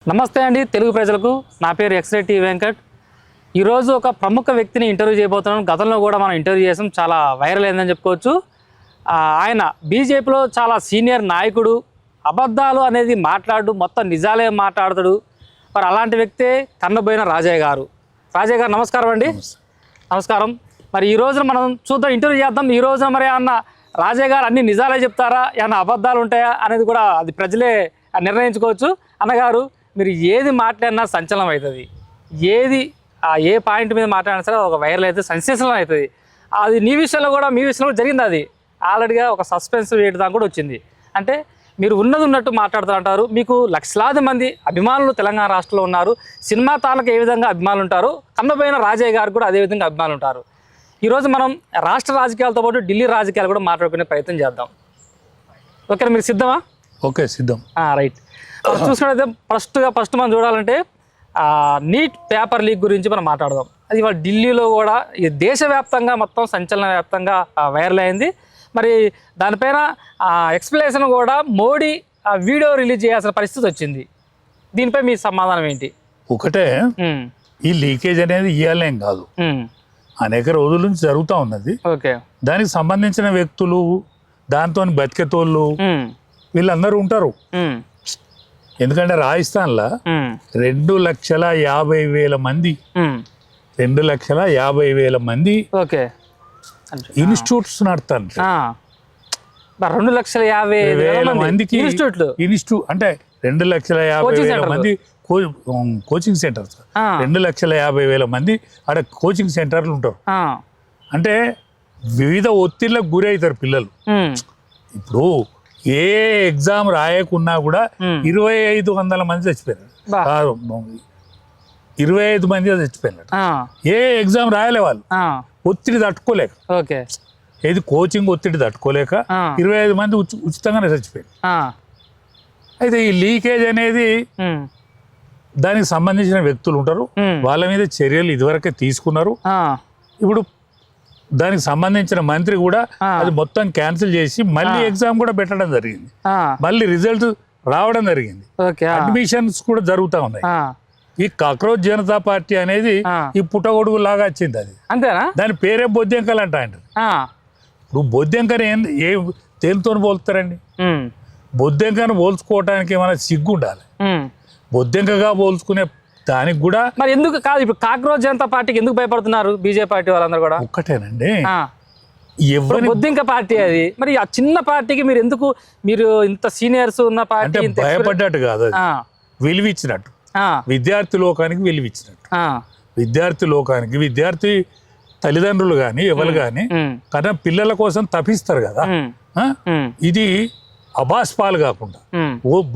నమస్తే అండి తెలుగు ప్రజలకు నా పేరు ఎక్స్రే టీ వెంకట్ ఈరోజు ఒక ప్రముఖ వ్యక్తిని ఇంటర్వ్యూ చేయబోతున్నాను. గతంలో కూడా మనం ఇంటర్వ్యూ చేసాం, చాలా వైరల్ అయిందని చెప్పుకోవచ్చు. ఆయన బీజేపీలో చాలా సీనియర్ నాయకుడు, అబద్ధాలు అనేది మాట్లాడు మొత్తం నిజాలే మాట్లాడతాడు. మరి అలాంటి వ్యక్తే కన్నబోయిన రాజయ్య గారు. రాజయ్య గారు నమస్కారం అండి. నమస్కారం. మరి ఈ రోజున మనం చూద్దాం, ఇంటర్వ్యూ చేద్దాం. ఈ రోజున మరి అన్న రాజయ్య గారు అన్ని నిజాలే చెప్తారా, ఏమన్నా అబద్ధాలు ఉంటాయా అనేది కూడా అది ప్రజలే నిర్ణయించుకోవచ్చు. అన్నగారు, మీరు ఏది మాట్లాడినా సంచలనం అవుతుంది, ఏది ఏ పాయింట్ మీద మాట్లాడినా సరే ఒక వైరల్ అవుతుంది, సెన్సేషనల్ అవుతుంది. అది నీ విషయంలో కూడా మీ విషయంలో జరిగింది. అది ఆల్రెడీగా ఒక సస్పెన్స్ వేయడం కూడా వచ్చింది. అంటే మీరు ఉన్నది ఉన్నట్టు మాట్లాడుతారంటారు. మీకు లక్షలాది మంది అభిమానులు తెలంగాణ రాష్ట్రంలో ఉన్నారు. సినిమా తాలకు ఏ విధంగా అభిమానులు ఉంటారు, కన్నబోయిన రాజయ్య గారు కూడా అదే విధంగా అభిమానులు ఉంటారు. ఈరోజు మనం రాష్ట్ర రాజకీయాలతో పాటు ఢిల్లీ రాజకీయాలు కూడా మాట్లాడుకునే ప్రయత్నం చేద్దాం. ఓకేనా, మీరు సిద్ధమా? ఓకే, సిద్ధం. రైట్. చూసుకున్నైతే ఫస్ట్ మనం చూడాలంటే నీట్ పేపర్ లీక్ గురించి మనం మాట్లాడదాం. అది ఇవాళ ఢిల్లీలో కూడా ఈ దేశవ్యాప్తంగా మొత్తం సంచలన వ్యాప్తంగా వైరల్ అయింది. మరి దానిపైన ఎక్స్ప్లెనేషన్ కూడా మోడీ వీడియో రిలీజ్ చేయాల్సిన పరిస్థితి వచ్చింది. దీనిపై మీ సమాధానం ఏంటి? ఒకటే, ఈ లీకేజ్ అనేది ఇయ్యాలేం కాదు, అనేక రోజుల నుంచి జరుగుతూ ఉన్నది. ఓకే, దానికి సంబంధించిన వ్యక్తులు, దాంతో బతికేతోళ్ళు వీళ్ళందరూ ఉంటారు. ఎందుకంటే రాజస్థాన్లో 2,50,000 మంది 2,50,000 మంది ఓకే ఇన్స్టిట్యూట్స్ నడుతారు. 2,50,000 మందికి ఇన్స్టిట్యూట్ అంటే 2,50,000 మంది కోచింగ్ సెంటర్స్, 2,50,000 మంది ఆడ కోచింగ్ సెంటర్లు ఉంటారు. అంటే వివిధ ఒత్తిళ్లకు గురి అవుతారు పిల్లలు. ఇప్పుడు ఏ ఎగ్జామ్ రాయకున్నా కూడా 2,500 మంది చచ్చిపోయారు, 25 మంది చచ్చిపోయినారు. ఏ ఎగ్జామ్ రాయలే వాళ్ళు, ఒత్తిడి తట్టుకోలేక. ఓకే, ఏది కోచింగ్ ఒత్తిడి తట్టుకోలేక 25 మంది ఉచితంగానే చచ్చిపోయారు. అయితే ఈ లీకేజ్ అనేది దానికి సంబంధించిన వ్యక్తులు ఉంటారు, వాళ్ళ మీద చర్యలు ఇదివరకే తీసుకున్నారు. ఇప్పుడు దానికి సంబంధించిన మంత్రి కూడా అది మొత్తం క్యాన్సిల్ చేసి మళ్ళీ ఎగ్జామ్ కూడా పెట్టడం జరిగింది, మళ్ళీ రిజల్ట్ రావడం జరిగింది, అడ్మిషన్స్ కూడా జరుగుతూ ఉన్నాయి. ఈ కాక్రోచ్ జనతా పార్టీ అనేది ఈ పుట్టగొడుగు లాగా వచ్చింది. అది అంతేనా? దాని పేరే బొద్దింకలు అంట. ఇప్పుడు బొద్దింకని ఏ తేలితో పోల్తారండి? బొద్దింకను పోల్చుకోవటానికి ఏమైనా సిగ్గు ఉండాలి. బొద్దింకగా పోల్చుకునే దానికి కూడా మరి ఎందుకు కాదు? ఇప్పుడు కాక్రోచ్ జనతా పార్టీకి ఎందుకు భయపడుతున్నారు బీజేపీ పార్టీ వాళ్ళందరూ కూడా? ఒక్కటేనండి, బొద్దింక పార్టీ అది. మరి ఆ చిన్న పార్టీకి మీరు ఎందుకు, మీరు ఇంత సీనియర్స్ ఉన్న పార్టీ భయపడ్డట్టు కాదు, విలువిచ్చినట్టు, విద్యార్థి లోకానికి విలువిచ్చినట్టు. విద్యార్థి లోకానికి, విద్యార్థి తల్లిదండ్రులు కానీ ఎవరు కానీ కానీ పిల్లల కోసం తప్పిస్తారు కదా. ఇది అబాస్పాలు కాకుండా,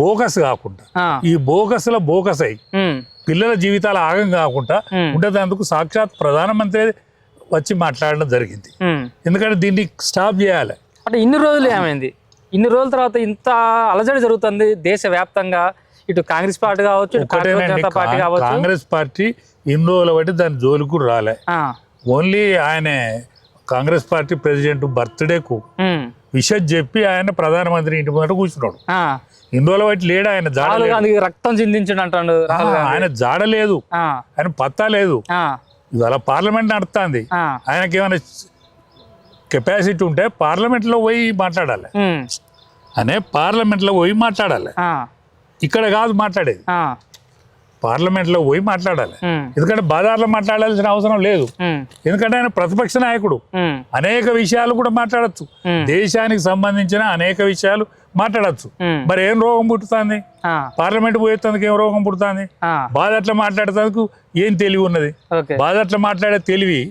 బోగస్ కాకుండా, ఈ బోగస్ల బోగస్ అయి పిల్లల జీవితాల ఆగం కాకుండా ఉండేందుకు సాక్షాత్ ప్రధానమంత్రి వచ్చి మాట్లాడడం జరిగింది. ఎందుకంటే దీన్ని స్టాప్ చేయాలి. అంటే ఇన్ని రోజులు ఏమైంది? ఇన్ని రోజుల తర్వాత ఇంత అలజడి జరుగుతుంది దేశవ్యాప్తంగా. ఇటు కాంగ్రెస్ పార్టీ కావచ్చు, కాంగ్రెస్ పార్టీ ఇన్ని రోజుల బట్టి దాని జోలికి కూడా రాలే. ఓన్లీ ఆయన కాంగ్రెస్ పార్టీ ప్రెసిడెంట్ బర్త్డేకు విషయం చెప్పి ఆయన ప్రధానమంత్రి ఇంటి ముందట కూర్చున్నాడు. ఇన్ని రోజుల బట్టి లేడు ఆయన, రక్తం చిందించండి అంటాడు. ఆయన జాడలేదు, ఆయన పత్తా లేదు. ఇవాళ పార్లమెంట్ నడుస్తుంది, ఆయనకి ఏమైనా కెపాసిటీ ఉంటే పార్లమెంట్ లో పోయి మాట్లాడాలి. పార్లమెంట్ లో పోయి మాట్లాడాలి, ఇక్కడ కాదు మాట్లాడేది. పార్లమెంట్ లో పోయి మాట్లాడాలి. ఎందుకంటే బజార్లో మాట్లాడాల్సిన అవసరం లేదు. ఎందుకంటే ఆయన ప్రతిపక్ష నాయకుడు, అనేక విషయాలు కూడా మాట్లాడచ్చు, దేశానికి సంబంధించిన అనేక విషయాలు మాట్లాడచ్చు. మరి ఏం రోగం పుట్టుతుంది? పార్లమెంట్ పోయేందుకు ఏం రోగం పుడుతుంది? బాధట్లా మాట్లాడేందుకు ఏం తెలివి ఉన్నది? బాధట్లా మాట్లాడే తెలివి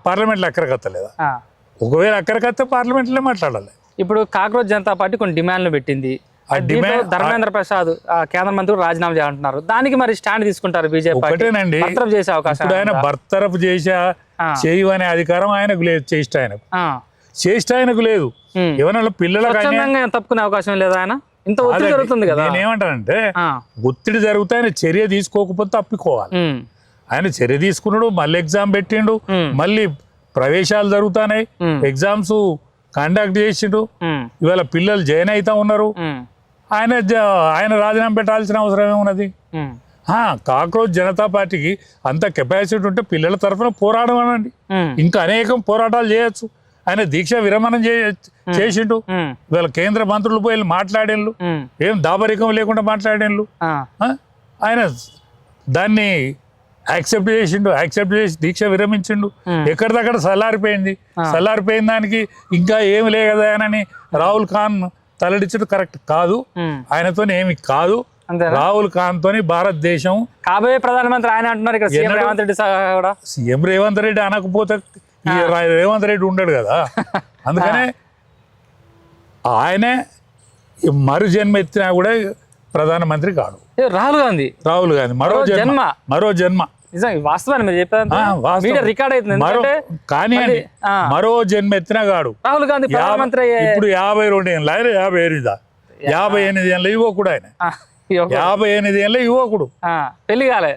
పార్లమెంట్లో అక్కరకత్తలేదా? ఒకవేళ అక్కరకత్తే పార్లమెంట్ లో మాట్లాడాలి. ఇప్పుడు కాక్రోచ్ జనతా పార్టీ కొన్ని డిమాండ్లు పెట్టింది. ధర్మేంద్ర ప్రసాద్ కేంద్ర మంత్రి రాజీనామా చేయాలంటున్నారు. దానికి మరి స్టాండ్ తీసుకుంటారు బీజేపీ? ఒకటేనండి, చేసే అవకాశం ఆయన బర్తరఫ్ చేయవనే అధికారం ఆయనకు లేదు, చేష్ట ఆయనకు లేదు. ఏమన్నా పిల్లలకు తప్పుకునే అవకాశం లేదు. ఆయన ఇంత ఒత్తిడి జరుగుతుంది కదా. నేనేమంటానంటే, ఒత్తిడి జరిగితే ఆయన చర్య తీసుకోకపోతే తప్పుకోవాలి. ఆయన చర్య తీసుకున్నాడు, మళ్ళీ ఎగ్జామ్ పెట్టిండు, మళ్ళీ ప్రవేశాలు జరుగుతున్నాయి, ఎగ్జామ్స్ కండక్ట్ చేసిండు, ఇవాళ పిల్లలు జాయిన్ అవుతా ఉన్నారు. ఆయన రాజీనామా పెట్టాల్సిన అవసరం ఏమున్నది? కాక్రోచ్ జనతా పార్టీకి అంత కెపాసిటీ ఉంటే పిల్లల తరఫున పోరాడమనండి. ఇంకా అనేకం పోరాటాలు చేయొచ్చు. ఆయన దీక్ష విరమణం చేసిండు. వీళ్ళ కేంద్ర మంత్రులు పోయి మాట్లాడేళ్ళు, ఏం దాపరికం లేకుండా మాట్లాడేళ్ళు. ఆయన దాన్ని యాక్సెప్ట్ చేసి దీక్ష విరమించిండు. ఎక్కడిదక్కడ చల్లారిపోయిన దానికి ఇంకా ఏమి లేదు కదా అని రాహుల్ ఖాన్ తలడించడం కరెక్ట్ కాదు. ఆయనతో ఏమి కాదు. రాహుల్ ఖాన్ తోని భారతదేశం కాబోయే ప్రధానమంత్రి ఆయన అంటున్నారు. ఇక్కడ సీఎం రేవంత్ రెడ్డి కూడా సీఎం రేవంత్ రెడ్డి అనకపోతే రేవంత్ రెడ్డి ఉండడు కదా. అందుకనే ఆయనే మరు జన్మ ఎత్తినా కూడా ప్రధానమంత్రి కాడు. రాహుల్ గాంధీ మరో జన్మ వాస్తవాన్ని మీరు చెప్పారు, రికార్డ్ అవుతుంది. కానీ మరో జన్మ ఎత్తినా కాడు రాహుల్ గాంధీ ప్రధానమంత్రి. ఇప్పుడు 52 ఏళ్ళ 58 ఏళ్ళ యువకుడు ఆయన. 58 ఏళ్ళ యువకుడు, పెళ్లి కాలే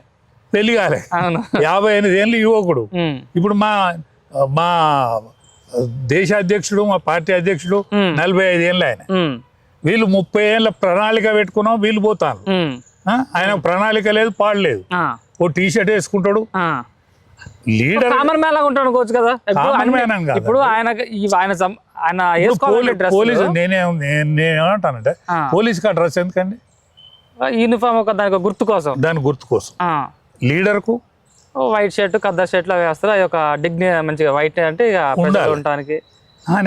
58 ఏళ్ళ యువకుడు. ఇప్పుడు మా దేశ అధ్యక్షుడు, మా పార్టీ అధ్యక్షుడు 45 ఏళ్ళు ఆయన. వీళ్ళు 30 ఏళ్ళ ప్రణాళిక పెట్టుకున్నాం, వీళ్ళు పోతాను. ఆయన ప్రణాళిక లేదు, పాడలేదు. ఓ టీ షర్ట్ వేసుకుంటాడు, లీడర్ కామన్ మ్యాన్ లాగా ఉంటాడు అనుకోవచ్చు కదా. ఇప్పుడు పోలీసు నేనేమంటానంటే పోలీస్ కా డ్రెస్ ఎందుకండి? యూనిఫామ్ ఒక దానికి గుర్తు కోసం, లీడర్ కు వైట్ షర్ట్ కద్దా షర్ట్ లా వేస్తారు. అది ఒక డిగ్ని మంచిగా వైట్ అంటే ఉండడానికి.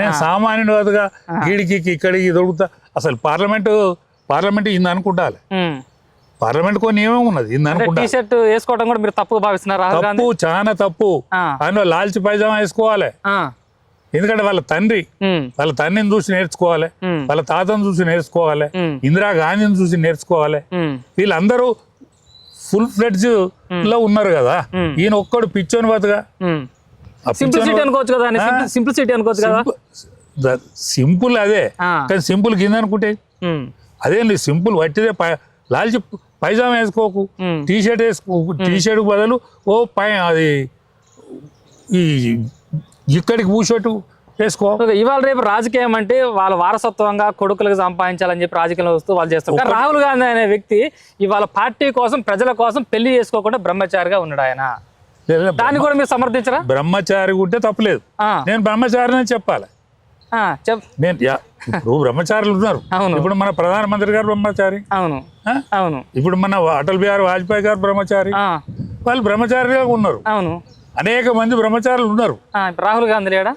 నేను సామాన్యుడు కాదుగా, గీడికి ఇక్కడికి దొరుకుతా. అసలు పార్లమెంట్ ఇంది అనుకుంటాలి. పార్లమెంట్ కొన్ని నియమం ఉన్నది, ఇంది అనుకుంటా. టీ షర్ట్ వేసుకోవడం కూడా మీరు తప్పు భావిస్తున్నారు? తప్పు, చాలా తప్పు. ఆయన లాల్చి పైజామా వేసుకోవాలి. ఎందుకంటే వాళ్ళ తండ్రిని చూసి నేర్చుకోవాలి, వాళ్ళ తాతను చూసి నేర్చుకోవాలి, ఇందిరా గాంధీని చూసి నేర్చుకోవాలి. వీళ్ళందరూ ఫుల్ ఫ్లెడ్జ్ లో ఉన్నారు కదా. ఈయన ఒక్కడు పిచ్చోని బతుగా. సింప్లిసిటీ అనుకోవచ్చు కదా. సింపుల్ అదే, కానీ సింపుల్ కింద అనుకుంటే అదే సింపుల్ వట్టిదే. లాల్చి పైజామా వేసుకోకు, టీ షర్ట్ వేసుకోకు. టీ షర్ట్ బదులు అది ఇక్కడికి షర్టు వేసుకో. ఇవాళ రేపు రాజకీయం అంటే వాళ్ళ వారసత్వంగా కొడుకులకు సంపాదించాలని చెప్పి రాజకీయంలో వస్తూ వాళ్ళు చేస్తారు. కానీ రాహుల్ గాంధీ అనే వ్యక్తి ఇవాళ పార్టీ కోసం, ప్రజల కోసం పెళ్లి చేసుకోకుండా బ్రహ్మచారిగా ఉన్నాడు ఆయన. దాన్ని కూడా మీరు సమర్థించరా? బ్రహ్మచారి ఉంటే తప్పలేదు. నేను బ్రహ్మచారిని చెప్పాలి. ఇప్పుడు బ్రహ్మచారులు ఉన్నారు. ఇప్పుడు మన ప్రధానమంత్రి గారు బ్రహ్మచారి. అవును. ఇప్పుడు మన అటల్ బిహారీ వాజ్పేయి గారు బ్రహ్మచారి. వాళ్ళు బ్రహ్మచారిగా ఉన్నారు. అనేక మంది బ్రహ్మచారులు ఉన్నారు. రాహుల్ గాంధీ లేడా?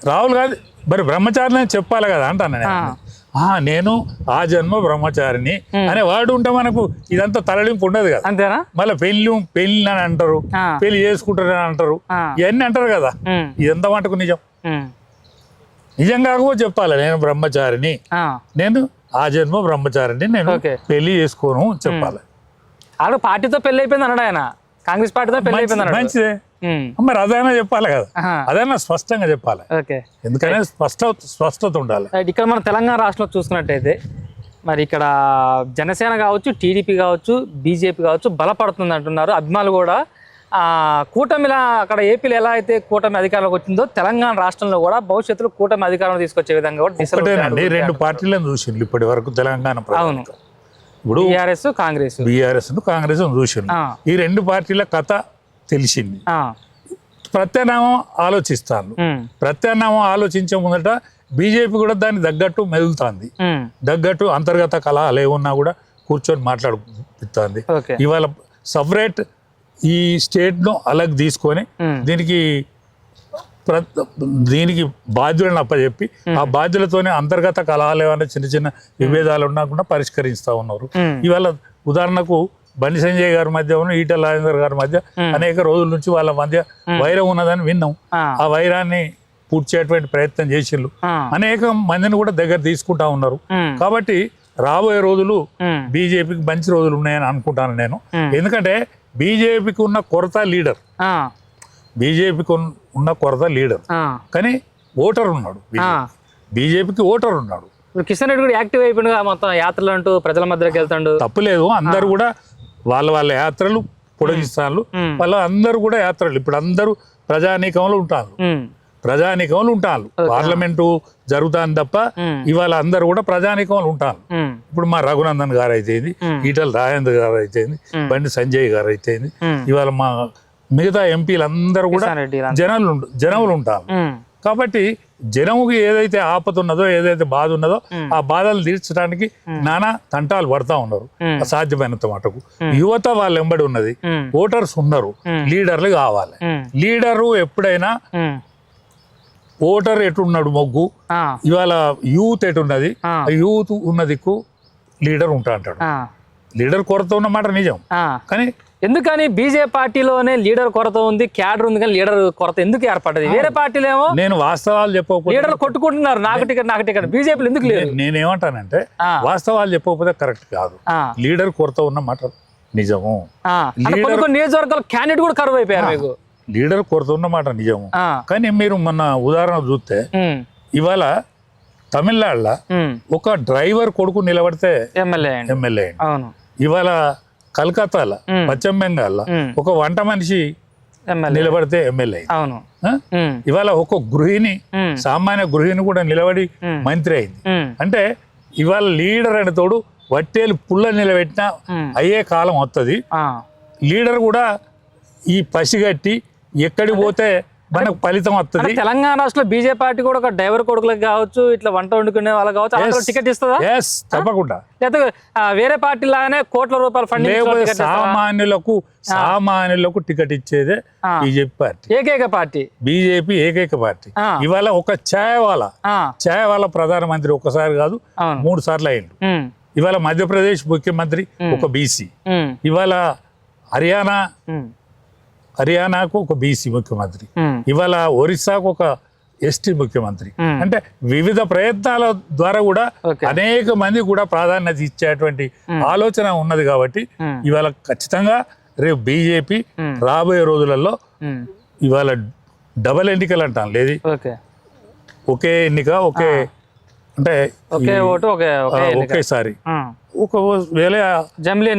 రాహుల్ గాంధీ మరి బ్రహ్మచారిని చెప్పాలి కదా అంటాను నేను. ఆ జన్మ బ్రహ్మచారిని అనే వాడు ఉంటే మనకు ఇదంతా తరలింపు ఉండదు కదా. అంతేనా? మళ్ళీ పెళ్లి అని అంటారు, పెళ్లి చేసుకుంటారని అంటారు, ఇవన్నీ అంటారు కదా. ఇదంతా మటుకు నిజం కాకపోతే చెప్పాలి, నేను బ్రహ్మచారిని, నేను ఆ జన్మ బ్రహ్మచారిని, నేను పెళ్లి చేసుకోను చెప్పాలి. ఆడు పార్టీతో పెళ్లి అయిపోయింది అన్నాడు ఆయన, కాంగ్రెస్ పార్టీతో పెళ్లి అయిపోయింది. మంచిదే, మరి అదైనా చెప్పాలి కదా, అదైనా స్పష్టంగా చెప్పాలి. ఎందుకంటే స్పష్టత ఉండాలి. ఇక్కడ మన తెలంగాణ రాష్ట్రంలో చూసుకున్నట్టయితే మరి ఇక్కడ జనసేన కావచ్చు, టీడీపీ కావచ్చు, బీజేపీ కావచ్చు బలపడుతుంది అంటున్నారు అభిమానులు కూడా. కూటమిలా అక్కడ ఏపీలో ఎలా అయితే కూటమి అధికారంలోకి వచ్చిందో తెలంగాణ రాష్ట్రంలో కూడా భవిష్యత్తులో కూటమి అధికారంలో తీసుకొచ్చే విధంగా కూడా 2 పార్టీలను చూసిండు ఇప్పటి వరకు తెలంగాణ. ఇప్పుడు బీఆర్ఎస్ చూసిండు. ఈ 2 పార్టీల కథ తెలిసింది. ప్రత్యామ్నాయం ఆలోచిస్తాను. ప్రత్యామ్నాయం ఆలోచించే ముందట బీజేపీ కూడా దాన్ని తగ్గట్టు మెదులుతుంది. తగ్గట్టు అంతర్గత కలహాలు ఏమున్నా కూడా కూర్చొని మాట్లాడుతుంది. ఇవాళ సపరేట్ ఈ స్టేట్ను అలగ్ తీసుకొని దీనికి బాధ్యులను అప్పచెప్పి ఆ బాధ్యులతోనే అంతర్గత కలహాలు ఏమైనా చిన్న చిన్న విభేదాలు ఉన్నా కూడా పరిష్కరిస్తూ ఉన్నారు. ఇవాళ ఉదాహరణకు బండి సంజయ్ గారి మధ్య ఈటల రాజేందర్ గారి మధ్య అనేక రోజుల నుంచి వాళ్ళ మధ్య వైరం ఉన్నదని విన్నాం. ఆ వైరాన్ని పూడ్చేటువంటి ప్రయత్నం చేసిళ్ళు. అనేక మందిని కూడా దగ్గర తీసుకుంటా ఉన్నారు. కాబట్టి రాబోయే రోజులు బీజేపీకి మంచి రోజులు ఉన్నాయని అనుకుంటాను నేను. ఎందుకంటే బీజేపీకి ఉన్న కొరత లీడర్, కానీ ఓటర్ ఉన్నాడు. బీజేపీకి ఓటర్ ఉన్నాడు. కిషన్ రెడ్డి కూడా యాక్టివ్ అయిపోయింది, మొత్తం యాత్రలు అంటూ ప్రజల మధ్యలోకి వెళ్తాడు. తప్పులేదు, అందరు కూడా వాళ్ళ యాత్రలు పొడిగిస్తారు. వాళ్ళ అందరూ కూడా యాత్రలు ఇప్పుడు అందరూ ప్రజానీకంలో ఉంటారు. ప్రజానికములు ఉంటారు. పార్లమెంటు జరుగుతాను తప్ప ఇవాళ అందరు కూడా ప్రజానికములు ఉంటారు. ఇప్పుడు మా రఘునందన్ గారు అయితేంది, ఈటల రాజేంద్ర గారు అయితేంది, బండి సంజయ్ గారు అయితేంది, ఇవాళ మా మిగతా ఎంపీలు అందరూ కూడా జనములు ఉంటారు. కాబట్టి జనముకి ఏదైతే ఆపద ఉన్నదో, ఏదైతే బాధ ఉన్నదో ఆ బాధలు తీర్చడానికి నానా తంటాలు పడతా ఉన్నారు అసాధ్యమైనంత మటుకు. యువత వాళ్ళ ఎంబడి ఉన్నది, ఓటర్స్ ఉన్నారు, లీడర్లు కావాలి. లీడరు ఎప్పుడైనా ఓటర్ ఎటున్నాడు మొగ్గు, ఇవాళ యూత్ ఎటున్నది, యూత్ ఉన్న దిక్కు లీడర్ ఉంటా అంటాడు. లీడర్ కొరత ఉన్నమాట నిజం, కానీ ఎందుకని బీజేపీ పార్టీలోనే లీడర్ కొరత ఉంది, క్యాడర్ ఉంది, కానీ లీడర్ కొరత ఎందుకు ఏర్పడ్డది? వేరే పార్టీలో ఏమో నేను వాస్తవాలు చెప్పకపోతే లీడర్లు కొట్టుకుంటున్నారు, నాకు టికెట్ బీజేపీలో ఎందుకు లేదు? నేనేమంటానంటే వాస్తవాలు చెప్పకపోతే కరెక్ట్ కాదు. లీడర్ కొరత ఉన్న మాట నిజము. కొన్ని నియోజకవర్గాల క్యాండిడేట్ కూడా కరువు అయిపోయారు మీకు. లీడర్ కొరత ఉన్న మాట నిజము, కానీ మీరు మొన్న ఉదాహరణ చూస్తే ఇవాళ తమిళనాడులో ఒక డ్రైవర్ కొడుకు నిలబడితే ఎమ్మెల్యే. ఇవాళ కలకత్తాలో, పశ్చిమ బెంగాల్లో ఒక వంట మనిషి నిలబడితే ఎమ్మెల్యే. ఇవాళ ఒక గృహిణి, సామాన్య గృహిణి కూడా నిలబడి మంత్రి అయింది. అంటే ఇవాళ లీడర్ అనే తోడు వట్టేలు పుల్ల నిలబెట్టినా అయ్యే కాలం వస్తుంది. లీడర్ కూడా ఈ పసిగట్టి ఎక్కడికి పోతే మనకు ఫలితం వస్తుంది. తెలంగాణ రాష్ట్రంలో బీజేపీ పార్టీ కూడా ఒక డ్రైవర్ కొడుకులకు కావచ్చు, ఇట్లా వంట వండుకునే వాళ్ళకి కావచ్చు, టికెట్ ఇస్తుందా? తప్పకుండా. లేకపోతే వేరే పార్టీ లాగానే కోట్ల రూపాయల ఫండింగ్ సామాన్యులకు టికెట్ ఇచ్చేదే బీజేపీ పార్టీ, ఏకైక పార్టీ. బీజేపీ ఏకైక పార్టీ. ఇవాళ ఒక ఛాయ్ వాళ్ళ ప్రధానమంత్రి ఒకసారి కాదు 3 సార్లు అయ్యిండు. ఇవాళ మధ్యప్రదేశ్ ముఖ్యమంత్రి ఒక బీసీ, ఇవాళ హర్యానాకు ఒక బీసీ ముఖ్యమంత్రి, ఇవాళ ఒరిస్సాకు ఒక ఎస్టీ ముఖ్యమంత్రి. అంటే వివిధ ప్రయత్నాల ద్వారా కూడా అనేక మంది కూడా ప్రాధాన్యత ఇచ్చేటువంటి ఆలోచన ఉన్నది. కాబట్టి ఇవాళ ఖచ్చితంగా రేపు బీజేపీ రాబోయే రోజులలో ఇవాళ డబల్ ఎన్నికలు అంటాం లేదు, ఒకే ఎన్నిక, ఒకే అంటే ఒకేసారి ఒకవేళ జమిలీ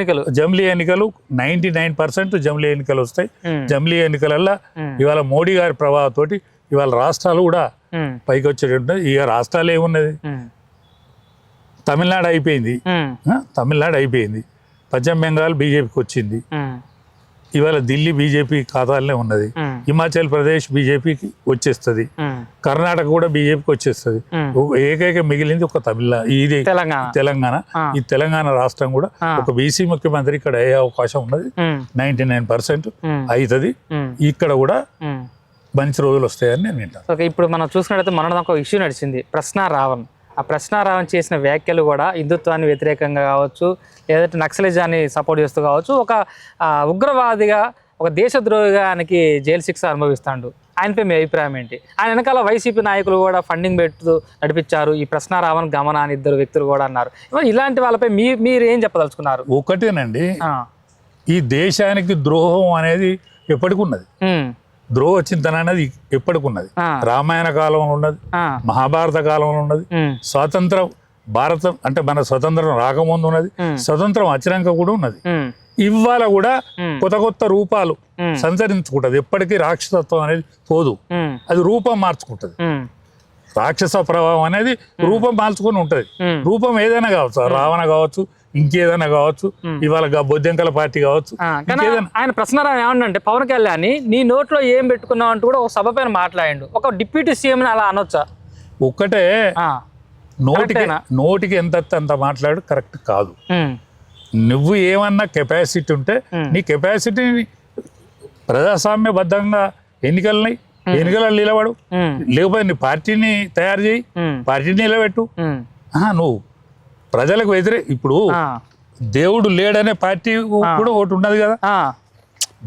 ఎన్నికలు 99% జమిలీ ఎన్నికలు వస్తాయి. జమిలీ ఎన్నికలల్లో ఇవాళ మోడీ గారి ప్రభావంతో ఇవాళ రాష్ట్రాలు కూడా పైకి వచ్చేటట్టు. ఇక రాష్ట్రాలు ఏమున్నది, తమిళనాడు అయిపోయింది, పశ్చిమ బెంగాల్ బీజేపీకి వచ్చింది, ఇవాళ ఢిల్లీ బీజేపీ ఖాతాలోనే ఉన్నది, హిమాచల్ ప్రదేశ్ బీజేపీకి వచ్చేస్తుంది, కర్ణాటక కూడా బీజేపీకి వచ్చేస్తుంది. ఏకైక మిగిలింది ఒక ఇది తెలంగాణ. ఈ తెలంగాణ రాష్ట్రం కూడా ఒక బీసీ ముఖ్యమంత్రి ఇక్కడ అయ్యే అవకాశం ఉన్నది. 99% అవుతుంది. ఇక్కడ కూడా మంచి రోజులు వస్తాయని నేను వింటాను. ఇప్పుడు మనం చూసినట్లయితే మొన్న ఒక ఇష్యూ నడిచింది, ప్రశ్న రావణ్. ఆ ప్రశ్న రావణ్ చేసిన వ్యాఖ్యలు కూడా హిందుత్వాన్ని వ్యతిరేకంగా కావచ్చు, లేదంటే నక్సలిజాన్ని సపోర్ట్ చేస్తూ కావచ్చు, ఒక ఉగ్రవాదిగా, ఒక దేశద్రోహిగా ఆయనకి జైలు శిక్ష అనుభవిస్తాడు. ఆయనపై మీ అభిప్రాయం ఏంటి? ఆయన వెనకాల వైసీపీ నాయకులు కూడా ఫండింగ్ పెడుతూ నడిపించారు, ఈ ప్రశ్న రావణ్ గమన అని 2 వ్యక్తులు కూడా అన్నారు. ఇలాంటి వాళ్ళపై మీరు ఏం చెప్పదలుచుకున్నారు? ఒకటేనండి, ఈ దేశానికి ద్రోహం అనేది ఎప్పటికి ఉన్నది, ద్రోహ చింతన అనేది ఎప్పటికున్నది. రామాయణ కాలంలో ఉన్నది, మహాభారత కాలంలో ఉన్నది, స్వాతంత్ర భారతం అంటే మన స్వతంత్రం రాకముందు ఉన్నది, స్వతంత్రం వచ్చినాక కూడా ఉన్నది. ఇవాళ కూడా కొత్త రూపాలు సంచరించుకుంటది. ఎప్పటికీ రాక్షసత్వం అనేది పోదు, అది రూపం మార్చుకుంటది. రాక్షస ప్రభావం అనేది రూపం మార్చుకొని ఉంటది. రూపం ఏదైనా కావచ్చు, రావణ కావచ్చు, ఇంకేదైనా కావచ్చు, ఇవాళ బొద్దింకల పార్టీ కావచ్చు. ఆయన ప్రశ్న ఏమంటే, పవన్ కళ్యాణ్ నీ నోట్లో ఏం పెట్టుకున్నావు అంటూ కూడా ఒక సభ పైన మాట్లాడిండు. ఒక డిప్యూటీ సీఎం అలా అనొచ్చా? ఒక్కటే నోటికి ఎంత అంత మాట్లాడు కరెక్ట్ కాదు. నువ్వు ఏమన్నా కెపాసిటీ ఉంటే నీ కెపాసిటీని ప్రజాస్వామ్యబద్ధంగా ఎన్నికలు నిలబడు, లేకపోతే నీ పార్టీని తయారు చేయి, పార్టీని నిలబెట్టు. నువ్వు ప్రజలకు ఇప్పుడు దేవుడు లేడనే పార్టీ కూడా ఒకటి ఉన్నది కదా,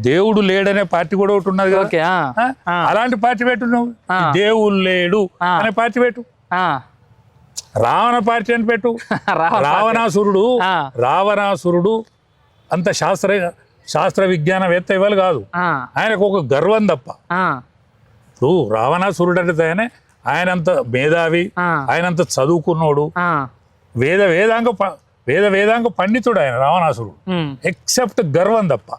దేవుడు లేడనే పార్టీ కూడా ఒకటి ఉన్నది కదా, అలాంటి పార్టీ పెట్టు. నువ్వు దేవుడు లేడు అనే పార్టీ పెట్టు, రావణ పార్టీ అని పెట్టు. రావణాసురుడు అంత శాస్త్ర విజ్ఞానవేత్త ఇవ్వాలి కాదు, ఆయనకు ఒక గర్వం తప్ప. ఇప్పుడు రావణాసురుడు అంటే ఆయనంత మేధావి, ఆయనంత చదువుకున్నోడు, వేదాంగ పండితుడు ఆయన రావణాసురుడు. ఎక్సెప్ట్ గర్వం తప్ప,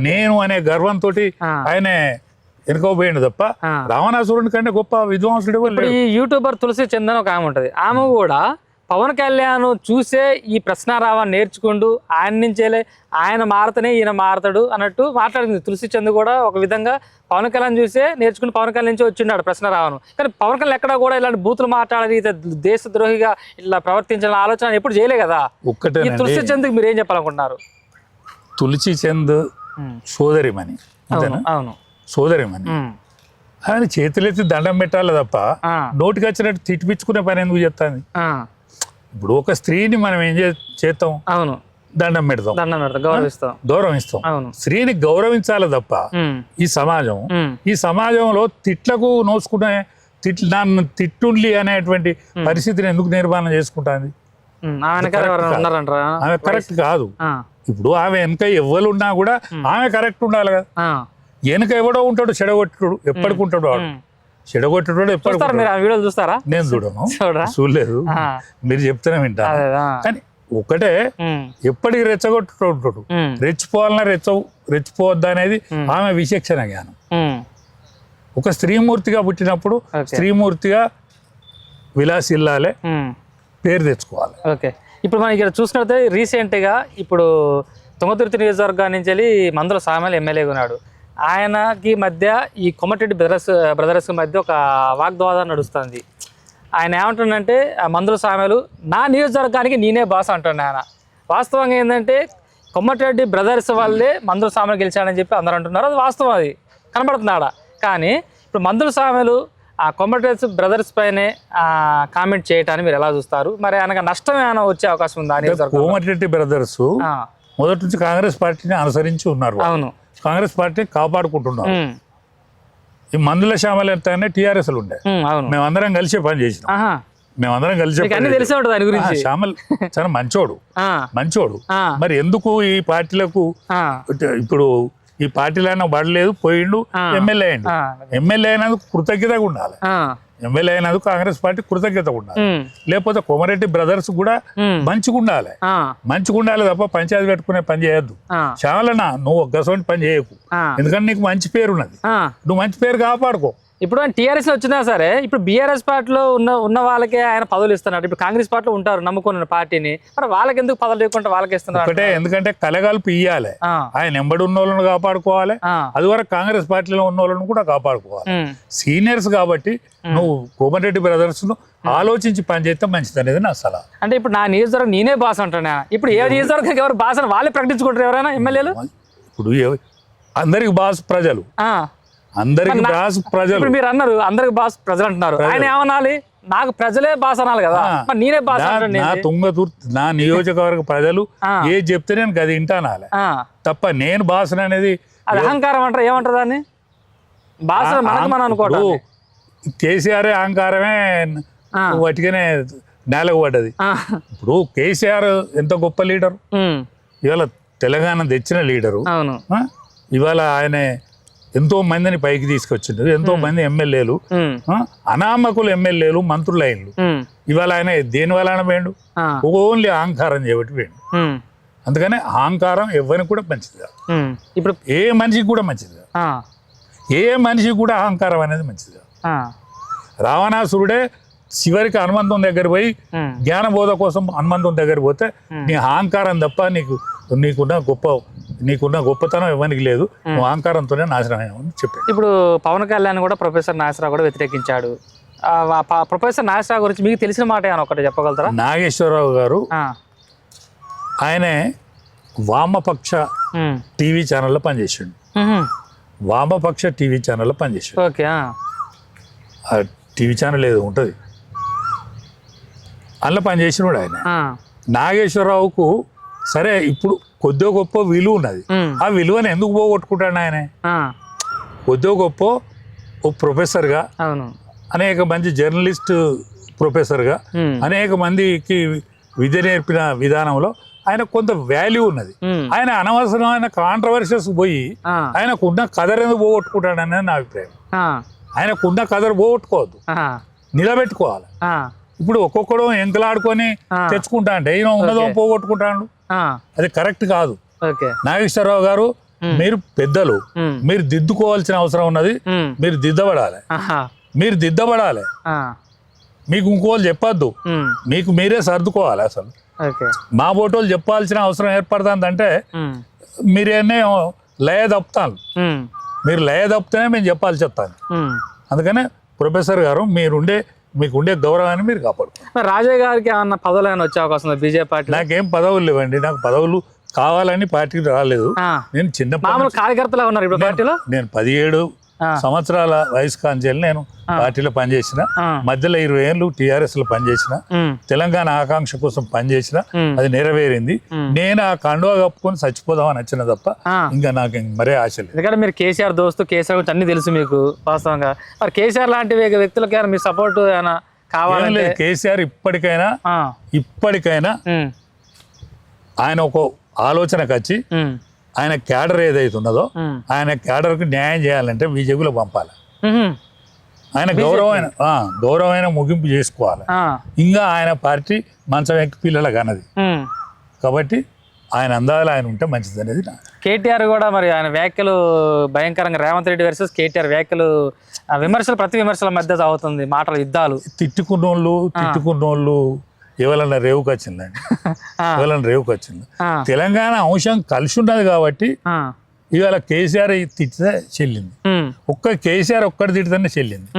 నేను అనే గర్వంతో ఆయన వెనుకపోయిండు తప్ప రావణాసురుని కంటే గొప్ప విద్వాంసుడు ఎవరు ఇప్పుడు లేడు. ఈ యూట్యూబర్ తులసి చందన్ ఒక ఆమె ఉంటుంది, ఆమె కూడా పవన్ కళ్యాణ్ చూసే ఈ ప్రశ్నారావాన్ని నేర్చుకుంటూ ఆయన నుంచేలే ఆయన మారతనే ఈయన మారతాడు అన్నట్టు మాట్లాడింది. తులసి చంద్ కూడా ఒక విధంగా పవన్ కళ్యాణ్ చూసే నేర్చుకుని పవన్ కళ్యాణ్ నుంచి వచ్చిన్నాడు ప్రశ్నారావను. కానీ పవన్ కళ్యాణ్ ఎక్కడ కూడా ఇలాంటి బూతులు మాట్లాడేది, దేశద్రోహిగా ఇట్లా ప్రవర్తించాలని ఆలోచన ఎప్పుడు చేయలే కదా. ఈ తులసి చంద్కి మీరు ఏం చెప్పాలనుకుంటున్నారు? తులసి చంద్ సోదరిమణి, అవును సోదరిమణి, ఆయన చేతులెత్తి దండం పెట్టాలి తప్ప నోటికి వచ్చినట్టు తిట్టిపించుకునే పని ఎందుకు చెప్తాను? ఇప్పుడు ఒక స్త్రీని మనం ఏం చేస్తాం? అవును, దండం పెడతాం, గౌరవిస్తాం. అవును, స్త్రీని గౌరవించాలి తప్ప ఈ సమాజంలో తిట్లకు నోచుకునే నన్ను తిట్టుండ్లి అనేటువంటి పరిస్థితిని ఎందుకు నిర్మాణం చేసుకుంటాంది? ఆమె కరెక్ట్ కాదు. ఇప్పుడు ఆమె వెనక ఎవ్వరు ఉన్నా కూడా ఆమె కరెక్ట్ ఉండాలి కదా. వెనక ఎవడో ఉంటాడు చెడగొట్టుడు, ఎప్పటికి ఉంటాడు వాడు చెడగొట్టుడు ఎప్పటికి. చూస్తారా? నేను చూడలేదు, మీరు చెప్తూనే వింటా. కానీ ఒకటే, ఎప్పటికి రెచ్చగొట్టుడు ఉంటాడు. రెచ్చిపోవాలన్నా రెచ్చిపోవద్దా అనేది ఆమె విచక్షణ జ్ఞానం. ఒక స్త్రీమూర్తిగా పుట్టినప్పుడు స్త్రీమూర్తిగా విలాసిల్లాలే, పేరు తెచ్చుకోవాలి. ఓకే, ఇప్పుడు మనం ఇక్కడ చూసుకుంటే రీసెంట్గా ఇప్పుడు తుంగతుర్తి నియోజకవర్గం నుంచి వెళ్ళి మందుల సామెల్ ఎమ్మెల్యేగా ఉన్నాడు. ఆయనకి మధ్య ఈ కొమటిరెడ్డి బ్రదర్స్ మధ్య ఒక వాగ్వాదం నడుస్తుంది. ఆయన ఏమంటుండంటే మందుల సామెలు నా నియోజకవర్గానికి నేనే బాస్ అంటుండే ఆయన. వాస్తవంగా ఏంటంటే కొమటిరెడ్డి బ్రదర్స్ వల్లే మందుల సామెలు గెలిచాడని చెప్పి అందరూ అంటున్నారు. అది వాస్తవం, అది కనబడుతుంది ఆడ. కానీ ఇప్పుడు మందుల సామెలు ఆ కొమటిరెడ్డి బ్రదర్స్ పైనే కామెంట్ చేయటాన్ని మీరు ఎలా చూస్తారు? మరి ఆయనకు నష్టం ఏమైనా వచ్చే అవకాశం ఉందా? కోమటిరెడ్డి బ్రదర్స్ మొదటి నుంచి కాంగ్రెస్ పార్టీని అనుసరించి ఉన్నారు. అవును, కాంగ్రెస్ పార్టీ కాపాడుకుంటున్నారు. ఈ మందుల శ్యామల ఎంతనే టీఆర్ఎస్ ఉండే, మేమందరం కలిసి పని చేసినాం. మేమందరం కలిసి శ్యామల్ చాలా మంచోడు. మరి ఎందుకు ఈ పార్టీలకు ఇప్పుడు ఈ పార్టీలైనా పడలేదు, పోయిండు, ఎమ్మెల్యే అయ్యిండు. ఎమ్మెల్యే అయినందుకు కృతజ్ఞతగా ఉండాలి. ఎమ్మెల్యే అయినందుకు కాంగ్రెస్ పార్టీ కృతజ్ఞతగా ఉండాలి. లేకపోతే కోమరెడ్డి బ్రదర్స్ కూడా మంచిగా ఉండాలి తప్ప పంచాయతీ పెట్టుకునే పని చేయొద్దు. శ్యామలన్నా, నువ్వు ఒక్కసోటి పని చేయకు, ఎందుకంటే నీకు మంచి పేరు ఉన్నది. నువ్వు మంచి పేరు కాపాడుకో. ఇప్పుడు ఆయన టీఆర్ఎస్ వచ్చినా సరే ఇప్పుడు బీఆర్ఎస్ పార్టీలో ఉన్న వాళ్ళకే ఆయన పదవులు ఇస్తున్నారు. ఇప్పుడు కాంగ్రెస్ పార్టీలో ఉంటారు నమ్ముకున్న పార్టీని, మరి వాళ్ళకి ఎందుకు పదవులు లేకుండా వాళ్ళకి ఇస్తున్నారు? ఒకటే, ఎందుకంటే కలగలుపు ఇయ్యాలి. ఆయన ఎంబడి ఉన్న వాళ్ళని కాపాడుకోవాలి, అది వరకు కాంగ్రెస్ పార్టీలో ఉన్న వాళ్ళని కూడా కాపాడుకోవాలి. సీనియర్స్ కాబట్టి నువ్వు కోమటిరెడ్డి బ్రదర్స్ ను ఆలోచించి పనిచేస్తే మంచిది అనేది నా సలహా. అంటే ఇప్పుడు నా నియోజకవర్గం నేనే బాస్ అంటున్నా. ఇప్పుడు ఏ నియోజకవర్గం ఎవరు బాస్ అని వాళ్ళే ప్రకటించుకుంటారు ఎవరైనా ఎమ్మెల్యేలు? ఇప్పుడు అందరికి బాస్ ప్రజలు, అందరికి బాస్ ప్రజలు. మీరు అన్నారు అందరికి బాస్ ప్రజలు అంటున్నారు, ఆయన ఏమనాలి? నాకు ప్రజలే బాస్ అనాలి కదా, నేనే బాస్. నా తుంగతుర్తి నా నియోజకవర్గ ప్రజలు ఏది చెప్తే నేను గది వింటానాలి తప్ప నేను బాస్ అనేది అది అహంకారం అంటారు. ఏమంటారు దాన్ని? బాస్ మనం అనుకోవడం. కేసీఆర్ అహంకారమే వాటికనే నేలకు పడ్డది. ఇప్పుడు కేసీఆర్ ఎంత గొప్ప లీడరు, ఇవాళ తెలంగాణ తెచ్చిన లీడరు. ఇవాళ ఆయన ఎంతో మందిని పైకి తీసుకొచ్చిండ్రు, ఎంతో మంది ఎమ్మెల్యేలు, అనామకులు ఎమ్మెల్యేలు, మంత్రులు అయిండు. ఇవాళ ఆయన దేని వలన పోయిండు? ఓన్లీ అహంకారం చేయబట్టి పోయిండు. అందుకని అహంకారం ఎవరికి కూడా మంచిది కాదు. ఇప్పుడు ఏ మనిషికి కూడా మంచిది కాదు. ఏ మనిషికి కూడా అహంకారం అనేది మంచిది కాదు. రావణాసురుడే చివరికి హనుమంతుని దగ్గర పోయి జ్ఞానబోధ కోసం హనుమంతుని దగ్గర పోతే నీ అహంకారం తప్ప నీకున్న గొప్పతనం ఎవరికి లేదు, నువ్వు అహంకారంతోనే నాశనం అయ్యామని చెప్పాడు. ఇప్పుడు పవన్ కళ్యాణ్ కూడా ప్రొఫెసర్ నాగేశ్వరరావు కూడా వ్యతిరేకించాడు. ప్రొఫెసర్ నాగేశ్వరరావు గురించి మీకు తెలిసిన మాట ఏమైనా ఒకటి చెప్పగలుగుతారా? నాగేశ్వరరావు గారు ఆయనే వామపక్ష టీవీ ఛానల్లో పనిచేసాడు. వామపక్ష టీవీ ఛానల్లో పనిచేసాడు. ఓకే, టీవీ ఛానల్ ఏదో ఉంటుంది అందులో పనిచేసినాడు ఆయన. నాగేశ్వరరావుకు సరే ఇప్పుడు కొద్దిగా గొప్ప విలువ ఉన్నది, ఆ విలువను ఎందుకు పోగొట్టుకుంటాడు ఆయన? కొద్దిగా గొప్ప ఓ ప్రొఫెసర్గా, అనేక మంది జర్నలిస్ట్ ప్రొఫెసర్గా, అనేక మందికి విద్య నేర్పిన విధానంలో ఆయన కొంత వాల్యూ ఉన్నది. ఆయన అనవసరమైన కాంట్రవర్షియస్ పోయి ఆయనకున్న కదర్ ఎందుకు పోగొట్టుకుంటాడు అనేది నా అభిప్రాయం. ఆయనకున్న కదర్ పోగొట్టుకోవద్దు, నిలబెట్టుకోవాలి. ఇప్పుడు ఒక్కొక్కడు ఎంకలాడుకొని తెచ్చుకుంటా అంటే ఈయన ఉన్నదో పోగొట్టుకుంటాడు, అది కరెక్ట్ కాదు. నాగేశ్వరరావు గారు మీరు పెద్దలు, మీరు దిద్దుకోవాల్సిన అవసరం ఉన్నది. మీరు దిద్దబడాలి, మీరు దిద్దబడాలి. మీకు ఇంకోళ్ళు చెప్పొద్దు, మీకు మీరే సర్దుకోవాలి. అసలు మా బోటోళ్ళు చెప్పాల్సిన అవసరం ఏర్పడుతుందంటే మీరేనే లయ తప్పుతాను. మీరు లయ తప్పితేనే మేము చెప్పాల్సి చెప్తాను. అందుకనే ప్రొఫెసర్ గారు మీకుండే గౌరవాన్ని మీరు కాపాడుకోండి. రాజయ్య గారికి ఏమన్నా పదవులు ఏమైనా వచ్చే అవకాశం ఉందా బీజేపీ పార్టీ? నాకేం పదవులు లేవండి. నాకు పదవులు కావాలని పార్టీకి రాలేదు. నేను చిన్న కార్యకర్తలా ఉన్నారు ఇప్పుడు పార్టీలో. నేను 17 సంవత్సరాల వయసు కాంచెల్లి నేను పార్టీలో పనిచేసిన. మధ్యలో 20 ఏళ్ళు టీఆర్ఎస్ లో పనిచేసిన. తెలంగాణ ఆకాంక్ష కోసం పనిచేసిన. అది నెరవేరింది. నేను ఆ కండువా కప్పుకొని చచ్చిపోదామని వచ్చిన తప్ప ఇంకా నాకు మరే ఆశ లేదు. ఎందుకంటే మీరు కేసీఆర్ దోస్తు, కేసీఆర్ గురించి అన్ని తెలుసు మీకు వాస్తవంగా. మరి కేసీఆర్ లాంటి వ్యక్తులకి మీ సపోర్ట్ ఏమైనా కావాలి? కేసీఆర్ ఇప్పటికైనా ఆయన ఒక ఆలోచనకు వచ్చి ఆయన క్యాడర్ ఏదైతే ఉన్నదో ఆయన క్యాడర్కి న్యాయం చేయాలంటే బీజేపీలో పంపాలి. ఆయన గౌరవమైన ముగింపు చేసుకోవాలి. ఇంకా ఆయన పార్టీ మంచం ఎక్కి పిల్లలకు అన్నది కాబట్టి ఆయన అందాలు ఆయన ఉంటే మంచిది అనేది. కేటీఆర్ కూడా మరి ఆయన వ్యాఖ్యలు భయంకరంగా, రేవంత్ రెడ్డి వర్సెస్ కేటీఆర్ వ్యాఖ్యలు, విమర్శలు ప్రతి విమర్శల మధ్య సాగుతుంది, మాటల యుద్ధాలు. తిట్టుకున్నోళ్ళు ఎవరన్నా రేవుకి వచ్చిందండి, రేవుకి వచ్చింది. తెలంగాణ అంశం కలిసి ఉన్నది కాబట్టి ఇవాళ కేసీఆర్ తిట్టితే చెల్లింది. కేసీఆర్ ఒక్కటి తిడితేనే చెల్లింది.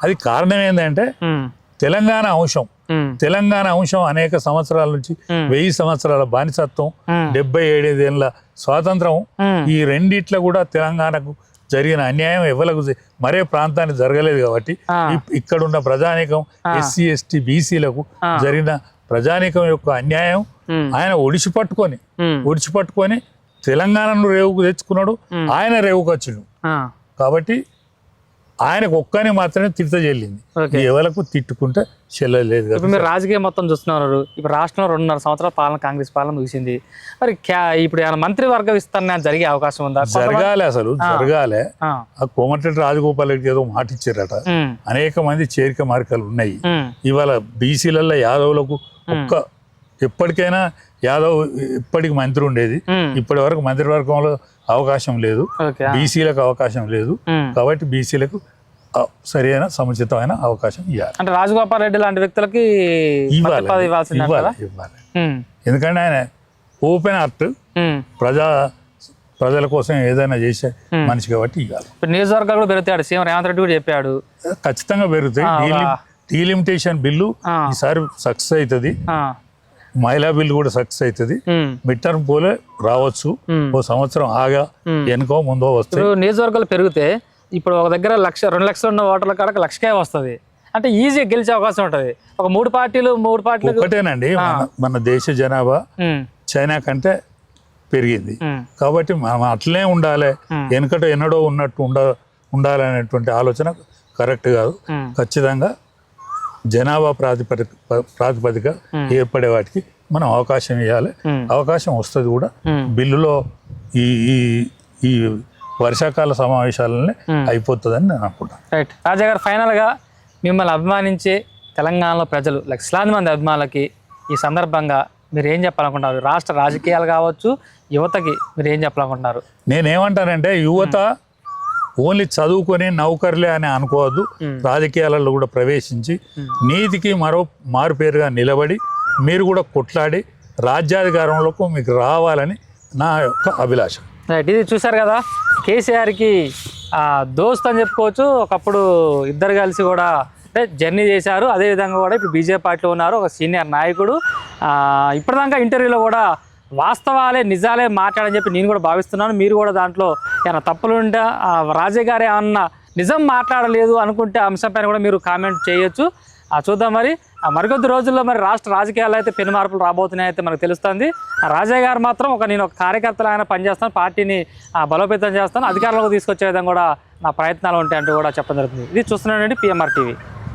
అది కారణం ఏంటంటే తెలంగాణ అంశం అనేక సంవత్సరాల నుంచి 1000 సంవత్సరాల బానిసత్వం, 77 ఏళ్ళ స్వాతంత్రం, ఈ రెండిట్లో కూడా తెలంగాణకు జరిగిన అన్యాయం ఎవరికి మరే ప్రాంతానికి జరగలేదు కాబట్టి ఇక్కడున్న ప్రజానీకం ఎస్సీ ఎస్టీ బీసీలకు జరిగిన ప్రజానీకం యొక్క అన్యాయం ఆయన ఒడిచిపట్టుకొని తెలంగాణను రేవుకు తెచ్చుకున్నాడు. ఆయన రేవుకు వచ్చిండు కాబట్టి ఆయనకు ఒక్కని మాత్రమే తిట్ట చెల్లింది. ఎవరికి తిట్టుకుంటే చెల్లలేదు. మీరు రాజకీయం మొత్తం చూస్తున్నారు. ఇప్పుడు రాష్ట్రంలో 2.5 సంవత్సరాల పాలన, కాంగ్రెస్ పాలన ముగిసింది. మరి ఇప్పుడు ఏమైనా మంత్రివర్గ విస్తరణ జరిగే అవకాశం ఉందా? జరగాలి. ఆ కోమటిరెడ్డి రాజగోపాల్ రెడ్డి ఏదో మాట ఇచ్చారట. అనేక మంది చేరిక మార్కాలు ఉన్నాయి. ఇవాళ బీసీలలో యాదవులకు ఎప్పటికైనా యాదవ్ ఇప్పటికి మంత్రి ఉండేది. ఇప్పటి వరకు మంత్రివర్గంలో అవకాశం లేదు, బీసీలకు అవకాశం లేదు. కాబట్టి బీసీలకు సరైన సముచితమైన అవకాశం ఇవ్వాలి. అంటే రాజగోపాల్ రెడ్డి లాంటి వ్యక్తులకి ఇవ్వాలి. ఎందుకంటే ఆయన ఓపెన్ హార్ట్, ప్రజల కోసం ఏదైనా చేసే మనిషి కాబట్టి ఇవ్వాలి. నియోజకవర్గాలు కూడా పెరుగుతాడు, సీఎం రేవంత్ రెడ్డి కూడా చెప్పాడు. ఖచ్చితంగా పెరుగుతాయి. డీలిమిటేషన్ బిల్లు ఈసారి సక్సెస్ అవుతుంది. మహిళా బిల్లు కూడా సక్సెస్ అవుతుంది. మిడ్ టర్మ్ పోలే రావచ్చు. ఓ సంవత్సరం ఆగా వెనుకో ముందో వస్తుంది. నియోజకవర్గాలు పెరిగితే ఇప్పుడు ఒక దగ్గర 1-2 లక్షలు ఉన్న ఓటర్ల కాడకు 1,00,000 వస్తుంది. అంటే ఈజీగా గెలిచే అవకాశం ఉంటుంది. ఒక 3 పార్టీలు ఒకటేనండి. మన దేశ జనాభా చైనా కంటే పెరిగింది కాబట్టి మనం అట్లనే ఉండాలి. ఎన్నడో ఉన్నట్టు ఉండాలనేటువంటి ఆలోచన కరెక్ట్ కాదు. ఖచ్చితంగా జనాభా ప్రాతిపదిక ఏర్పడే వాటికి మనం అవకాశం ఇవ్వాలి. అవకాశం వస్తుంది కూడా. బిల్లులో ఈ వర్షాకాల సమావేశాలనే అయిపోతుందని నేను అనుకుంటాను. రైట్. రాజా గారు, ఫైనల్గా మిమ్మల్ని అభిమానించే తెలంగాణలో ప్రజలు లక్షలాది మంది అభిమానులకి ఈ సందర్భంగా మీరు ఏం చెప్పాలనుకుంటున్నారు? రాష్ట్ర రాజకీయాలు కావచ్చు, యువతకి మీరు ఏం చెప్పాలనుకుంటున్నారు? నేనేమంటానంటే యువత ఓన్లీ చదువుకొని నౌకర్లే అని అనుకోవద్దు. రాజకీయాలలో కూడా ప్రవేశించి నీతికి మారు పేరుగా నిలబడి మీరు కూడా కొట్లాడి రాజ్యాధికారంలోకి మీకు రావాలని నా యొక్క అభిలాష. రైట్. ఇది చూశారు కదా, కేసీఆర్కి దోస్త్ అని చెప్పుకోవచ్చు. ఒకప్పుడు ఇద్దరు కలిసి కూడా జర్నీ చేశారు. అదేవిధంగా కూడా ఇప్పుడు బీజేపీ పార్టీలో ఉన్నారు, ఒక సీనియర్ నాయకుడు. ఇప్పటిదాకా ఇంటర్వ్యూలో కూడా వాస్తవాలే నిజాలే మాట్లాడని చెప్పి నేను కూడా భావిస్తున్నాను. మీరు కూడా దాంట్లో ఏమైనా తప్పులు ఉంటే రాజయ్య గారు ఏమన్నా నిజం మాట్లాడలేదు అనుకుంటే ఆ అంశంపైన కూడా మీరు కామెంట్ చేయొచ్చు. చూద్దాం మరి మరికొద్ది రోజుల్లో మరి రాష్ట్ర రాజకీయాల్లో అయితే పెను మార్పులు రాబోతున్నాయి అయితే మనకు తెలుస్తుంది. రాజయ్య గారు మాత్రం నేను ఒక కార్యకర్తలు ఆయన పనిచేస్తాను, పార్టీని బలోపేతం చేస్తాను, అధికారంలోకి తీసుకొచ్చే విధంగా కూడా నా ప్రయత్నాలు ఉంటాయంటూ కూడా చెప్పడం జరుగుతుంది. ఇది చూస్తున్నానండి PMR TV.